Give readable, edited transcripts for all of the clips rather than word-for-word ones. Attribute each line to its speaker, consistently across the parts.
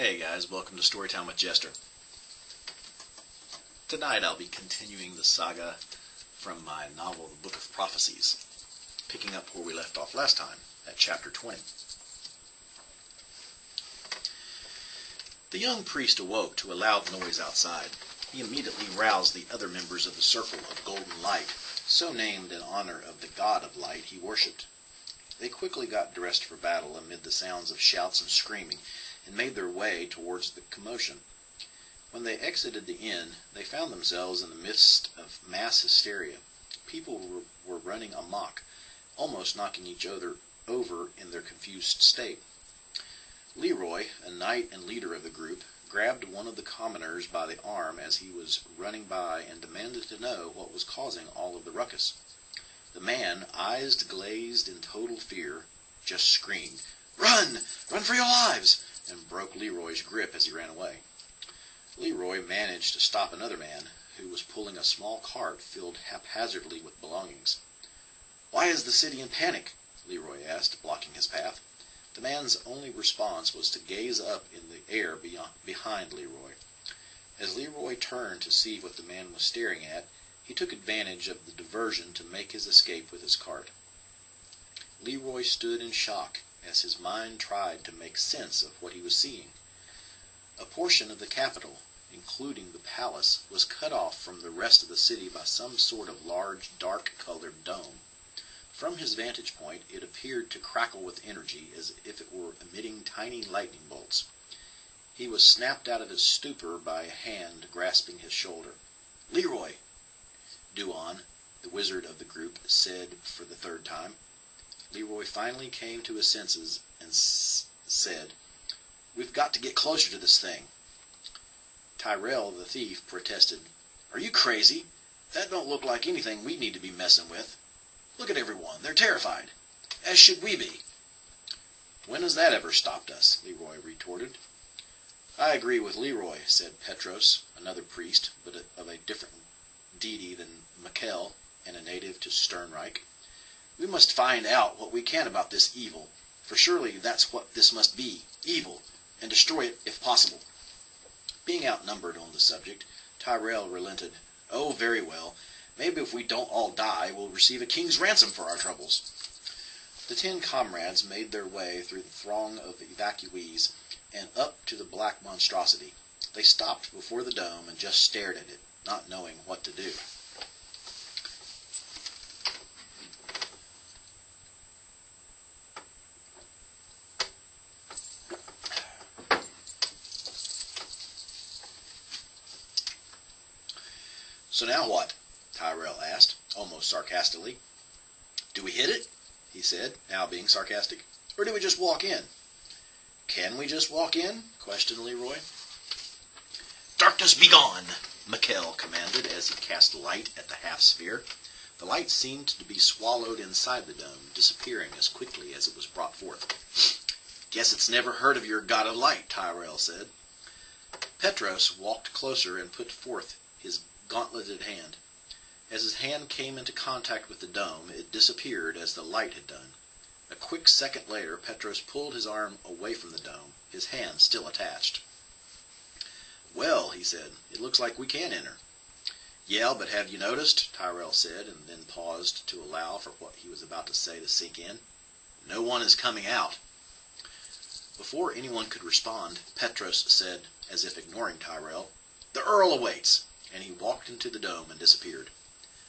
Speaker 1: Hey guys, welcome to Storytime with Jester. Tonight I'll be continuing the saga from my novel, The Book of Prophecies, picking up where we left off last time, at chapter 20. The young priest awoke to a loud noise outside. He immediately roused the other members of the Circle of Golden Light, so named in honor of the god of light he worshipped. They quickly got dressed for battle amid the sounds of shouts and screaming, and made their way towards the commotion. When they exited the inn, they found themselves in the midst of mass hysteria. People were running amok, almost knocking each other over in their confused state. Leroy, a knight and leader of the group, grabbed one of the commoners by the arm as he was running by and demanded to know what was causing all of the ruckus. The man, eyes glazed in total fear, just screamed, "Run! Run for your lives!" and broke Leroy's grip as he ran away. Leroy managed to stop another man who was pulling a small cart filled haphazardly with belongings. "Why is the city in panic?" Leroy asked, blocking his path. The man's only response was to gaze up in the air behind Leroy. As Leroy turned to see what the man was staring at, he took advantage of the diversion to make his escape with his cart. Leroy stood in shock as his mind tried to make sense of what he was seeing. A portion of the capital, including the palace, was cut off from the rest of the city by some sort of large, dark-colored dome. From his vantage point, it appeared to crackle with energy as if it were emitting tiny lightning bolts. He was snapped out of his stupor by a hand grasping his shoulder. "Leroy!" Duan, the wizard of the group, said for the third time. Leroy finally came to his senses and said, "We've got to get closer to this thing." Tyrell, the thief, protested, "Are you crazy? That don't look like anything we need to be messing with. Look at everyone. They're terrified. As should we be." "When has that ever stopped us?" Leroy retorted. "I agree with Leroy," said Petros, another priest, but of a different deity than Mikkel, and a native to Stern Reich. "We must find out what we can about this evil, for surely that's what this must be, evil, and destroy it if possible." Being outnumbered on the subject, Tyrell relented. "Oh, very well. Maybe if we don't all die, we'll receive a king's ransom for our troubles." The 10 comrades made their way through the throng of evacuees and up to the black monstrosity. They stopped before the dome and just stared at it, not knowing what to do. "So now what?" Tyrell asked, almost sarcastically. "Do we hit it?" he said, now being sarcastic. "Or do we just walk in?" "Can we just walk in?" questioned Leroy. "Darkness be gone!" Mikkel commanded as he cast light at the half-sphere. The light seemed to be swallowed inside the dome, disappearing as quickly as it was brought forth. "Guess it's never heard of your god of light," Tyrell said. Petros walked closer and put forth his gauntleted hand. As his hand came into contact with the dome, it disappeared as the light had done. A quick second later, Petros pulled his arm away from the dome, his hand still attached. "Well," he said, "it looks like we can enter." "Yeah, but have you noticed?" Tyrell said, and then paused to allow for what he was about to say to sink in. "No one is coming out." Before anyone could respond, Petros said, as if ignoring Tyrell, "The Earl awaits," and he walked into the dome and disappeared.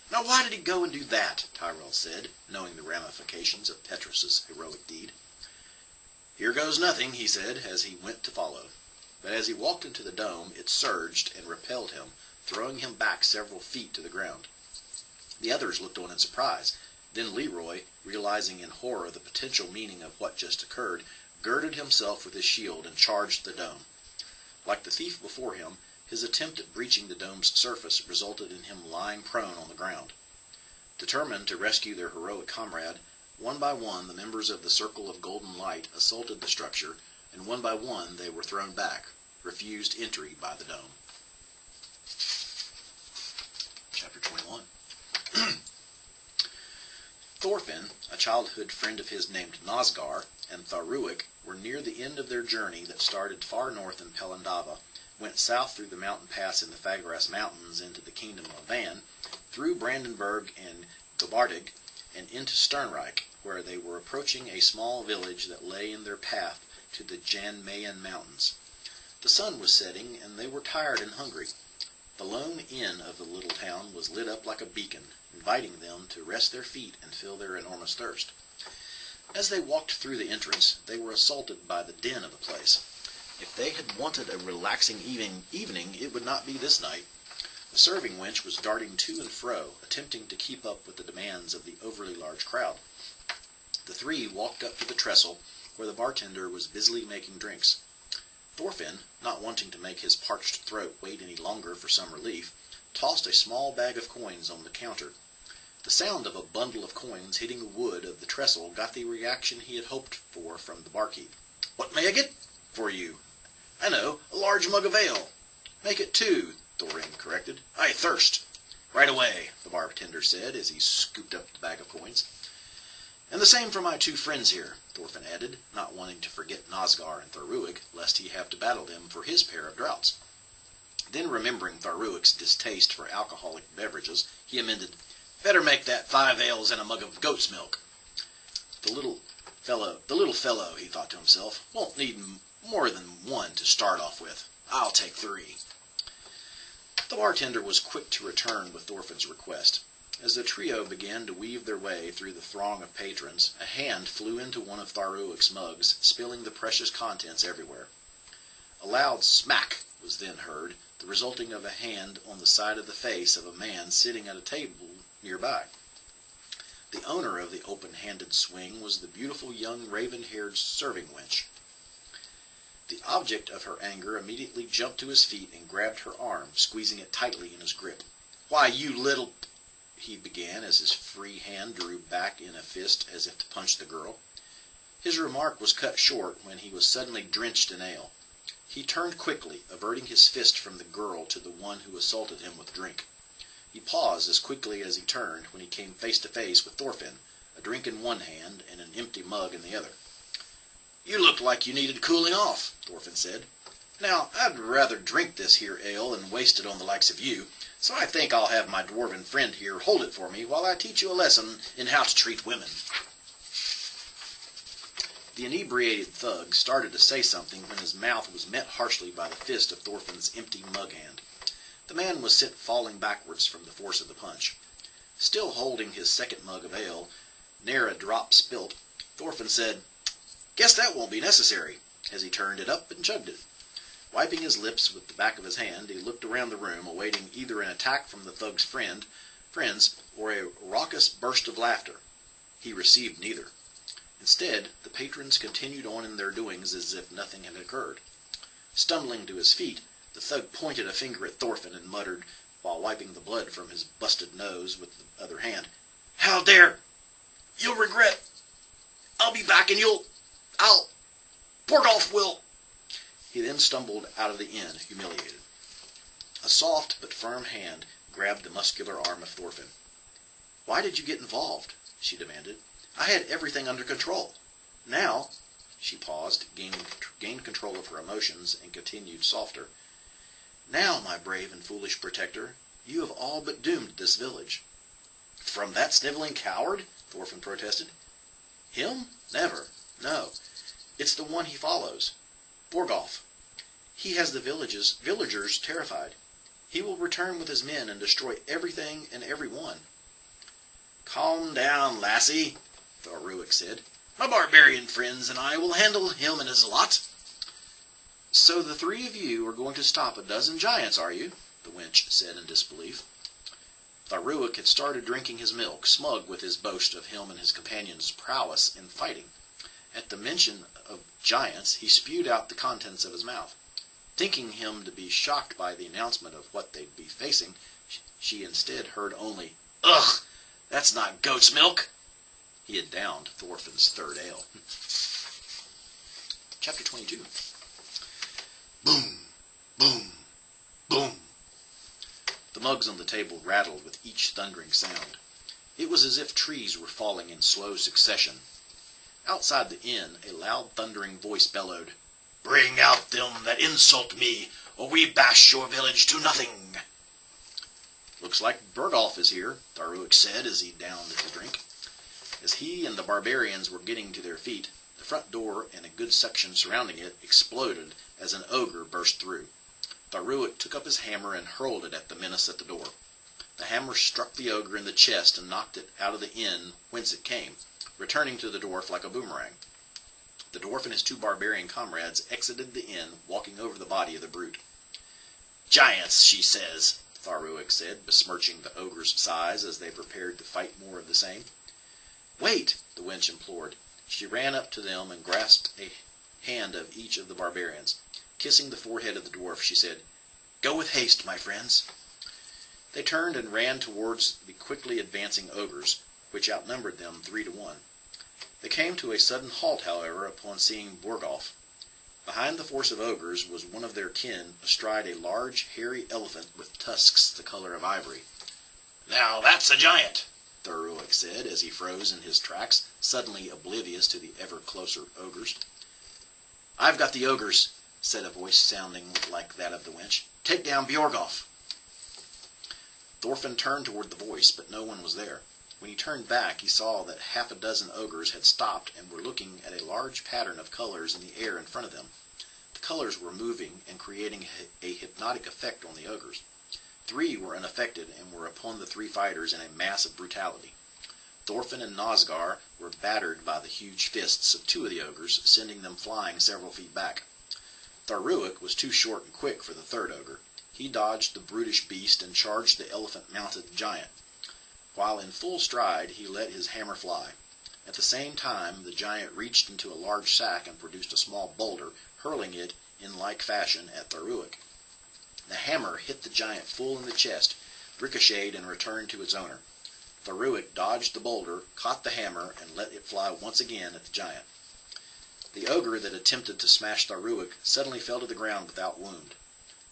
Speaker 1: "Now why did he go and do that?" Tyrell said, knowing the ramifications of Petros's heroic deed. "Here goes nothing," he said, as he went to follow. But as he walked into the dome, it surged and repelled him, throwing him back several feet to the ground. The others looked on in surprise. Then Leroy, realizing in horror the potential meaning of what just occurred, girded himself with his shield and charged the dome. Like the thief before him, his attempt at breaching the dome's surface resulted in him lying prone on the ground. Determined to rescue their heroic comrade, one by one the members of the Circle of Golden Light assaulted the structure, and one by one they were thrown back, refused entry by the dome. Chapter 21. Thorfinn, a childhood friend of his named Nosgar, and Tharuik were near the end of their journey that started far north in Pelandava, went south through the mountain pass in the Fagras Mountains into the kingdom of Van, through Brandenburg and Gobardig, and into Stern Reich, where they were approaching a small village that lay in their path to the Jan Mayen Mountains. The sun was setting, and they were tired and hungry. The lone inn of the little town was lit up like a beacon, inviting them to rest their feet and fill their enormous thirst. As they walked through the entrance, they were assaulted by the din of the place. If they had wanted a relaxing evening, it would not be this night. The serving wench was darting to and fro, attempting to keep up with the demands of the overly large crowd. The three walked up to the trestle, where the bartender was busily making drinks. Thorfinn, not wanting to make his parched throat wait any longer for some relief, tossed a small bag of coins on the counter. The sound of a bundle of coins hitting the wood of the trestle got the reaction he had hoped for from the barkeep. "What may I get for you?" "I know, a large mug of ale." "Make it 2, Thorin corrected. "I thirst." "Right away," the bartender said as he scooped up the bag of coins. "And the same for my 2 friends here," Thorfinn added, not wanting to forget Nosgar and Tharuik, lest he have to battle them for his pair of draughts. Then, remembering Tharuik's distaste for alcoholic beverages, he amended, "Better make that 5 ales and a mug of goat's milk." The little fellow, he thought to himself, won't need more than 1 to start off with. I'll take 3. The bartender was quick to return with Thorfinn's request. As the trio began to weave their way through the throng of patrons, a hand flew into one of Tharuik's mugs, spilling the precious contents everywhere. A loud smack was then heard, the resulting of a hand on the side of the face of a man sitting at a table nearby. The owner of the open-handed swing was the beautiful young raven-haired serving wench. The object of her anger immediately jumped to his feet and grabbed her arm, squeezing it tightly in his grip. "Why, you little—" he began as his free hand drew back in a fist as if to punch the girl. His remark was cut short when he was suddenly drenched in ale. He turned quickly, averting his fist from the girl to the one who assaulted him with drink. He paused as quickly as he turned when he came face to face with Thorfinn, a drink in one hand and an empty mug in the other. "You look like you needed cooling off," Thorfinn said. "Now, I'd rather drink this here ale than waste it on the likes of you, so I think I'll have my dwarven friend here hold it for me while I teach you a lesson in how to treat women." The inebriated thug started to say something when his mouth was met harshly by the fist of Thorfinn's empty mug hand. The man was sent falling backwards from the force of the punch. Still holding his second mug of ale, ne'er a drop spilt, Thorfinn said, "Guess that won't be necessary," as he turned it up and chugged it. Wiping his lips with the back of his hand, he looked around the room, awaiting either an attack from the thug's friends or a raucous burst of laughter. He received neither. Instead, the patrons continued on in their doings as if nothing had occurred. Stumbling to his feet, the thug pointed a finger at Thorfinn and muttered, while wiping the blood from his busted nose with the other hand, "How dare! You'll regret! I'll be back and Borgolf will—" He then stumbled out of the inn, humiliated. A soft but firm hand grabbed the muscular arm of Thorfinn. "Why did you get involved?" she demanded. "I had everything under control. Now—" She paused, gained control of her emotions, and continued softer. "Now, my brave and foolish protector, you have all but doomed this village." "From that sniveling coward?" Thorfinn protested. "Him? Never. No. It's the one he follows. Borgolf. He has the villagers terrified. He will return with his men and destroy everything and everyone." "Calm down, lassie," Tharuik said. "My barbarian friends and I will handle him and his lot." "So the 3 of you are going to stop a dozen giants, are you?" the wench said in disbelief. Tharuik had started drinking his milk, smug with his boast of him and his companions' prowess in fighting. At the mention of giants, he spewed out the contents of his mouth. Thinking him to be shocked by the announcement of what they'd be facing, she instead heard only, "Ugh! That's not goat's milk!" He had downed Thorfinn's 3rd ale. Chapter 22. Boom! Boom! Boom! The mugs on the table rattled with each thundering sound. It was as if trees were falling in slow succession. Outside the inn, a loud thundering voice bellowed, "Bring out them that insult me, or we bash your village to nothing." "Looks like Bergolf is here," Tharuik said as he downed his drink. As he and the barbarians were getting to their feet, the front door and a good section surrounding it exploded as an ogre burst through. Tharuik took up his hammer and hurled it at the menace at the door. The hammer struck the ogre in the chest and knocked it out of the inn whence it came, returning to the dwarf like a boomerang. The dwarf and his two barbarian comrades exited the inn, walking over the body of the brute. "Giants, she says," Tharuik said, besmirching the ogre's size as they prepared to fight more of the same. "Wait!" the wench implored. She ran up to them and grasped a hand of each of the barbarians. Kissing the forehead of the dwarf, she said, "Go with haste, my friends." They turned and ran towards the quickly advancing ogres, which outnumbered them 3-1. They came to a sudden halt, however, upon seeing Bergolf. Behind the force of ogres was one of their kin astride a large, hairy elephant with tusks the color of ivory. "Now that's a giant," Tharuik said as he froze in his tracks, suddenly oblivious to the ever closer ogres. "I've got the ogres," said a voice sounding like that of the wench. "Take down Bjorgolf." Thorfinn turned toward the voice, but no one was there. When he turned back, he saw that half a dozen ogres had stopped and were looking at a large pattern of colors in the air in front of them. The colors were moving and creating a hypnotic effect on the ogres. 3 were unaffected and were upon the 3 fighters in a mass of brutality. Thorfinn and Nosgar were battered by the huge fists of 2 of the ogres, sending them flying several feet back. Tharuik was too short and quick for the 3rd ogre. He dodged the brutish beast and charged the elephant-mounted giant. While in full stride, he let his hammer fly. At the same time, the giant reached into a large sack and produced a small boulder, hurling it in like fashion at Tharuik. The hammer hit the giant full in the chest, ricocheted, and returned to its owner. Tharuik dodged the boulder, caught the hammer, and let it fly once again at the giant. The ogre that attempted to smash Tharuik suddenly fell to the ground without wound.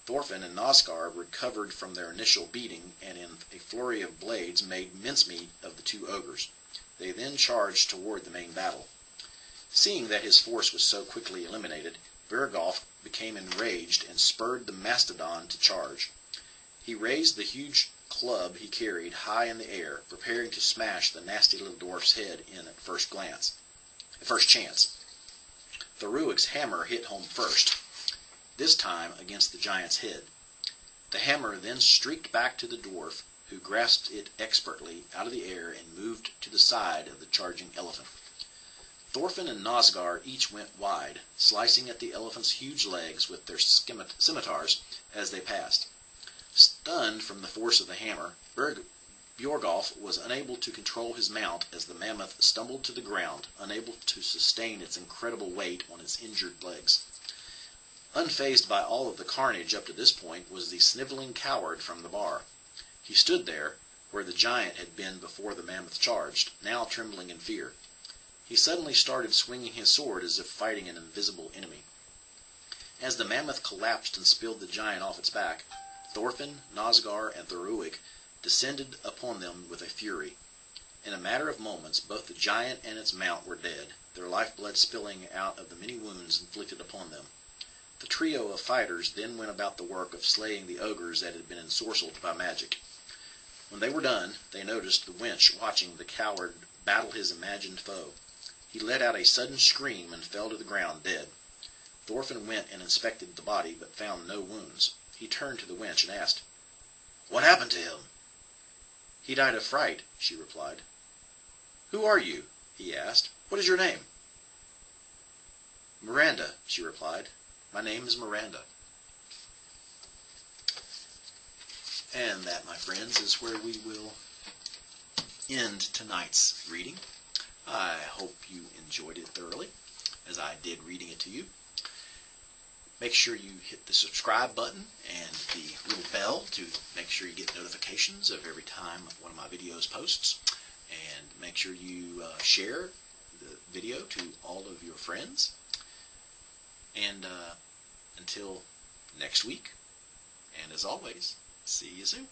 Speaker 1: Thorfinn and Nosgar recovered from their initial beating, and in a flurry of blades made mincemeat of the 2 ogres. They then charged toward the main battle. Seeing that his force was so quickly eliminated, Bjorgolf became enraged and spurred the mastodon to charge. He raised the huge club he carried high in the air, preparing to smash the nasty little dwarf's head in at first chance. Tharuik's hammer hit home first, this time against the giant's head. The hammer then streaked back to the dwarf, who grasped it expertly out of the air and moved to the side of the charging elephant. Thorfinn and Nosgar each went wide, slicing at the elephant's huge legs with their scimitars as they passed. Stunned from the force of the hammer, Bjorgolf was unable to control his mount as the mammoth stumbled to the ground, unable to sustain its incredible weight on its injured legs. Unfazed by all of the carnage up to this point was the sniveling coward from the bar. He stood there, where the giant had been before the mammoth charged, now trembling in fear. He suddenly started swinging his sword as if fighting an invisible enemy. As the mammoth collapsed and spilled the giant off its back, Thorfinn, Nosgar, and Tharuik descended upon them with a fury. In a matter of moments, both the giant and its mount were dead, their lifeblood spilling out of the many wounds inflicted upon them. The trio of fighters then went about the work of slaying the ogres that had been ensorcelled by magic. When they were done, they noticed the wench watching the coward battle his imagined foe. He let out a sudden scream and fell to the ground dead. Thorfinn went and inspected the body, but found no wounds. He turned to the wench and asked, "What happened to him?" "He died of fright," she replied. "Who are you?" he asked. "What is your name?" "Miranda," she replied. "My name is Miranda." And that, my friends, is where we will end tonight's reading. I hope you enjoyed it thoroughly, as I did reading it to you. Make sure you hit the subscribe button and the little bell to make sure you get notifications of every time one of my videos posts. And make sure you share the video to all of your friends. And until next week, and as always, see you soon.